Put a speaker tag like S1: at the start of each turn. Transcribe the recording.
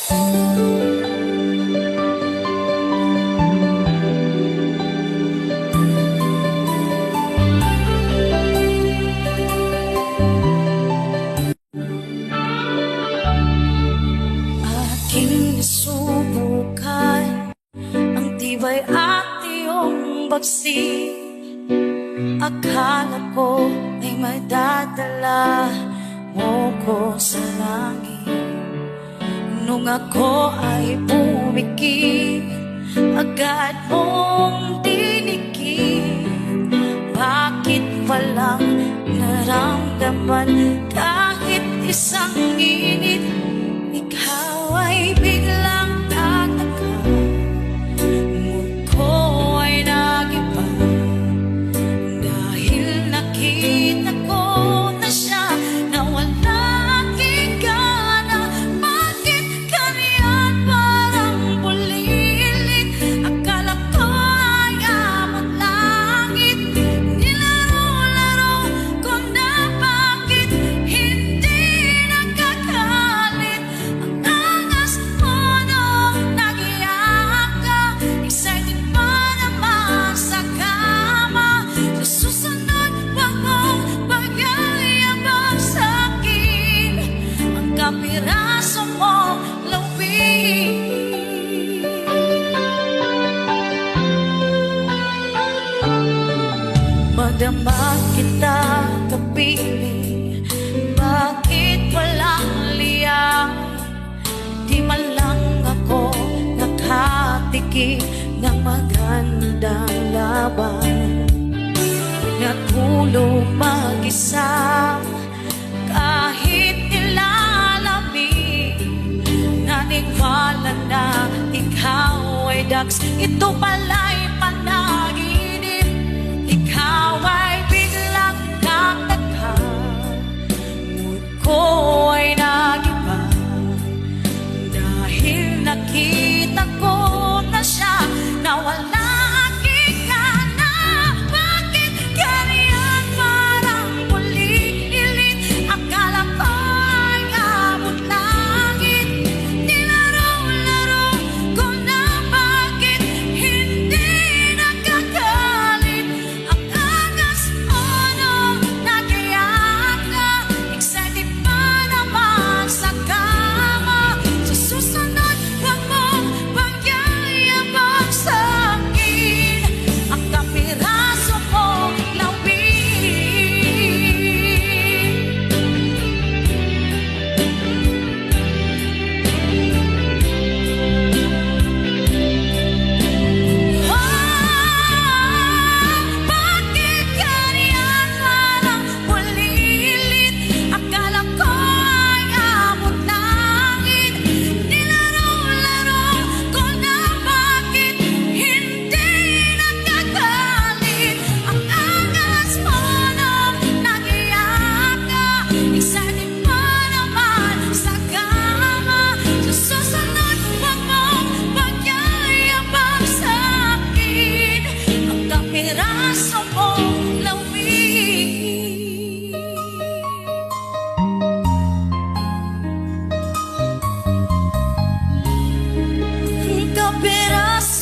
S1: Aking nasubukan ang tibay at iyong bagsik. Akala ko ay madadala mo ko sa langit. Nung ako ay pumikit, agad mong dinikit. Bakit walang naramdaman kahit isang init? Ikaw ay biglang tataka, mood ko ay nag-iba. Dahil nakita ko na siya, nawala aking gana. Bakit ganyan parang bulilit? Akala ko ay abot langit. Nilaro-laro ko na bakit hindi nagkakalit. Ang angas mo nung nag-iyak ka, excited pa naman sa kama. Sa susunod wag mong pagyayabang sa'kin ang kapiraso mo lawin. Madama kita kapiling, bakit walang liya? Di man lang ako nakatikim ng magandang laban. Natulog mag-isa kahit nilalamig. Nanigwala na ikaw ay dags, ito pala'y panaginip. Ikaw ay biglang tataka, mood ko ay nag-iba. Dahil nakita ko na siya, nawala aking gana. Bakit ganyan parang bulilit? Akala ko ay abot langit. Nilaro-laro ko na bakit hindi nagkakalit. Ang angas mo nung nag-iyak ka, excited pa naman sa kama. Sa susunod wag mong pagyayabang sa'kin ang kapiraso mo lawin. Bakit ganyan parang bulilit? Akala ko ay abot langit. Nilaro-laro ko na bakit hindi nagkakalit. Ang angas mo nung nag-iyak ka, excited pa naman sa kama. Sa susunod wag mong pagyayabang sa'kin ang kapiraso mo lawin. Ang kapiraso